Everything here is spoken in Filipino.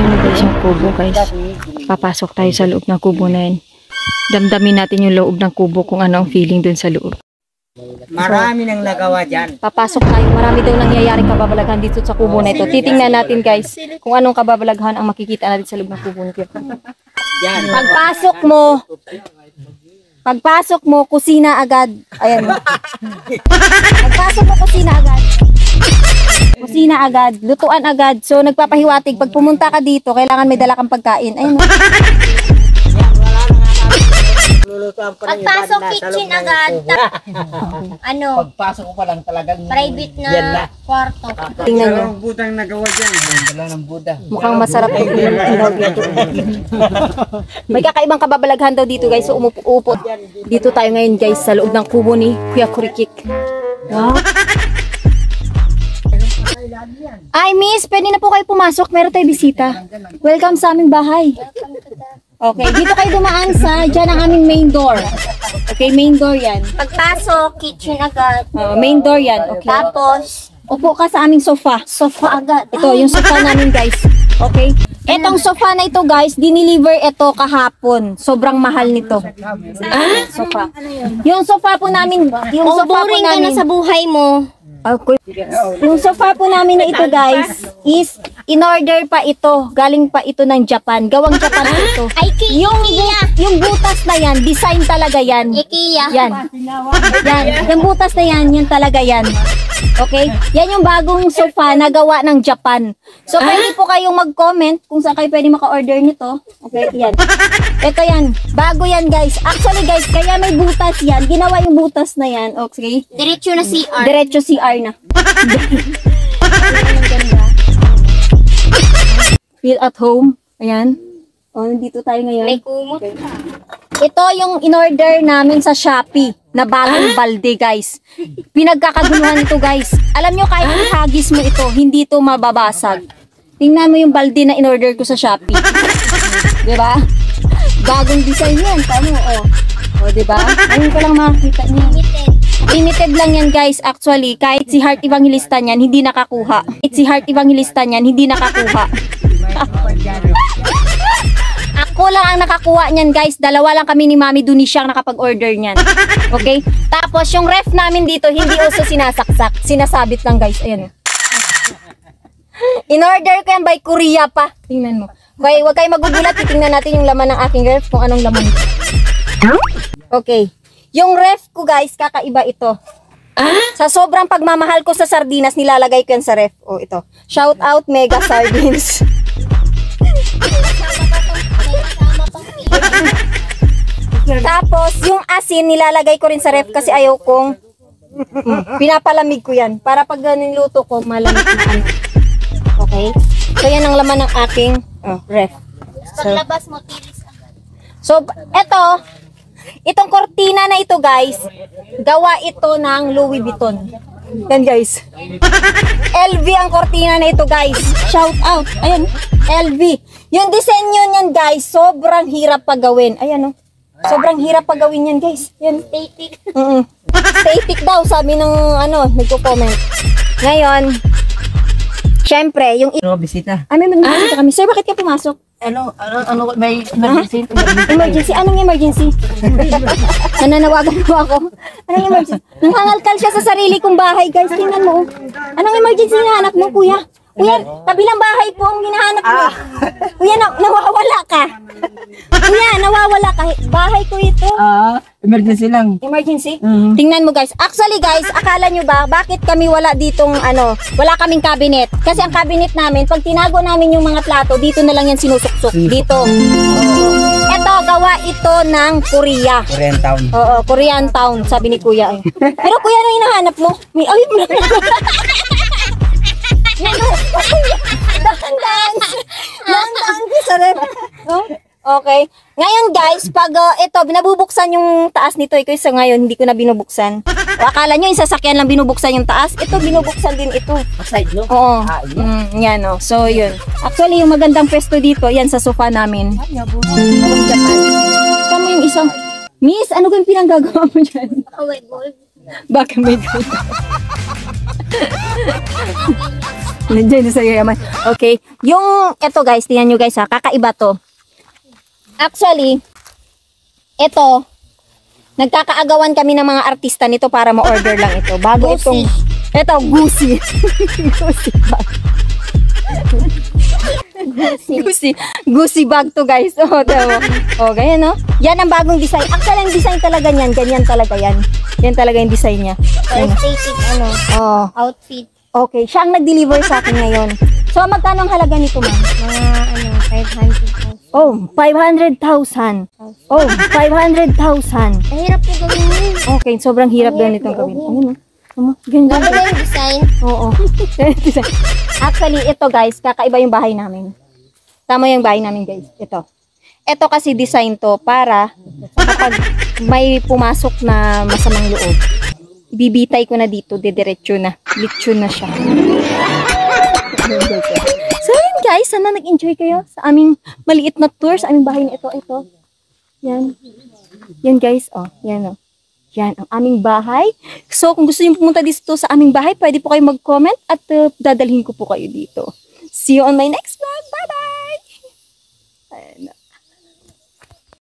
Ayan guys, yung kubo guys. Papasok tayo sa loob ng kubo na yan. Damdamin natin yung loob ng kubo kung ano ang feeling dun sa loob. Marami nang nagawa dyan. Papasok tayo. Marami daw nangyayaring kababalaghan dito sa kubo na ito. Titingnan natin guys kung anong kababalaghan ang makikita natin sa loob ng kubo na ito. Pagpasok mo, kusina agad. Ayan. Pagpasok mo, kusina agad. Kusina agad. Lutuan agad. So, nagpapahiwatig. Pag pumunta ka dito, kailangan may dala kang pagkain. Ayun. Pagpasok kitchen agad. Ano? Pagpasok ko pa lang talagang Private na kwarto. Tingnan nyo. Dalawang budang nagawa dyan. Dalawang buda. Mukhang masarap yung ilaw dito. May kakaibang kababalaghan daw dito guys. So, umupo. Dito tayo ngayon guys sa loob ng kubo ni Kuya Kurikik. Wow. Ay miss, pwede na po kayo pumasok. Meron tayo bisita. Welcome sa aming bahay. Okay, dito kayo dumaan sa dyan ang aming main door. Okay, main door yan. Pagpasok, kitchen agad. Main door yan. Okay. Tapos, Upo ka sa aming sofa. sofa agad. Ito, yung sofa namin guys. Okay? Etong sofa na ito guys, dineliver ito kahapon. Sobrang mahal nito. Sofa. Yung sofa po namin, yung Kung sofa po boring ka na namin. sa buhay mo, Okay. Yung sofa po namin na ito guys, is in-order pa ito. Galing pa ito ng Japan. Gawang Japan po ito. ay Yung butas na yan, design talaga yan. IKEA. Yan. Yan. Yung butas na yan, yan talaga yan. Okay? Yan yung bagong sofa na gawa ng Japan. So, pwede po kayong mag-comment kung saan kayo pwede maka-order nito. Okay? Yan. Ito yan. Bago yan, guys. Actually, guys, kaya may butas yan. Ginawa yung butas na yan. Okay? Diretso na CR. Diretso CR na. Feel at home. Ayan. O, nandito tayo ngayon. May kumot. Ito yung in-order namin sa Shopee na bagong balde, guys. Pinagkakaguluhan ito, guys. Alam nyo, kahit ihagis mo ito, hindi ito mababasag. Tingnan mo yung balde na in-order ko sa Shopee. Diba? Bagong design yan. Tama, o. Diba? Ayun ko lang makikita niya. Limited lang yan, guys. Actually, kahit si Heart Evangelista niyan, hindi nakakuha. Kahit si Heart Evangelista niyan, hindi nakakuha. Ako lang ang nakakuha niyan, guys. Dalawa lang kami ni Mami Dunisha ang nakapag-order niyan. Okay? Tapos, yung ref namin dito, hindi uso sinasaksak. Sinasabit lang, guys. Ayan. In-order ko yan by Korea pa. Tingnan mo. Okay, huwag kayo magugulat. Titingnan natin yung laman ng aking ref kung anong laman. Okay. Yung ref ko, guys, kakaiba ito. Sa sobrang pagmamahal ko sa sardinas, nilalagay ko yan sa ref. Oh, ito. Shout out, Mega Sardines. Tapos, yung asin, nilalagay ko rin sa ref kasi ayaw kong pinapalamig ko yan. Para pag niluto ko, malamig na. Okay? So, yan ang laman ng aking ref. Paglabas mo, tilis agad. So, itong kortina na ito, guys, gawa ito ng Louis Vuitton. Yan, guys. LV ang kortina na ito, guys. Shout out. Ayan, LV. Yung disenyo niyan, guys, sobrang hirap pagawin. Ayan, oh. Sobrang hirap pagawin yan, guys. Yan. Static. Static daw, sabi ng, nagko-comment. Ngayon, syempre, yung... Bisita. May bisita kami. Sir, bakit ka pumasok? May emergency? Emergency? Anong emergency? Nananawagan mo ako. Anong emergency? Nangangalkal siya sa sarili kong bahay, guys. Tingnan mo. Anong emergency hinahanap mo, kuya? Kuya, kabilang bahay po ang hinahanap mo. Kuya, nawawala ka. Kuya, nawawala ka. Bahay ko ito. Emergency lang. Emergency? Tingnan mo, guys. Actually, guys, akala nyo ba, bakit kami wala ditong, wala kaming cabinet? Kasi ang cabinet namin, pag tinago namin yung mga plato, dito na lang yan sinusuksok. Dito. Ito, gawa ito ng Korea. Korean town. Oo, Korean town, sabi ni kuya. Pero kuya, ano hinahanap mo? May awit mo. Dahan-dahan ko sa ref. Okay. Ngayon guys, pag ito, binabubuksan yung taas nito. Ito isa ngayon, hindi ko na binubuksan. O, akala nyo, yung sasakyan lang binubuksan yung taas. Ito, binubuksan din ito. Side, no? Oo. Yan o. So, yun. Actually, yung magandang pwesto dito, yan sa sofa namin. Tama yung isang... Miss, ano kayong pinanggagawa mo dyan? Oh my God. Bakit may gold? Nandiyan sa yaman. Okay. Yung, eto guys, tingnan nyo guys ha, kakaiba to. Actually, eto, nagkakaagawan kami ng mga artista nito para ma-order lang ito. Bago itong, eto, Gucci. Gucci bag. Gucci bag to guys. Oh, diba? Oh, ganyan no. Yan ang bagong design. Actually, ang design talaga niyan, ganyan talaga yan. Yan talaga yung design niya. Yan. Aesthetic, Oh. outfit. Okay, siya ang nag-deliver sa akin ngayon. So, magkano ang halaga nito, ma'am? Mga 500,000. Oh, 500,000. Oh, 500,000. Mahirap po gawin yun. Okay, sobrang hirap daw nitong gawin. Ayun, ganda. Ganda yung design. Oo. Actually, ito guys, kakaiba yung bahay namin. Tama yung bahay namin guys. Ito. Ito kasi design to para kapag may pumasok na masamang loob, ibibitay ko na dito, didiretso na. Litsyon na siya. So yun guys, sana nag-enjoy kayo sa aming maliit na tour, sa aming bahay na ito. Ito. Yan. Yan guys. Oh, yan oh. Yan ang aming bahay. So kung gusto niyo pumunta dito sa aming bahay, pwede po kayo mag-comment at dadalhin ko po kayo dito. See you on my next vlog. Bye-bye!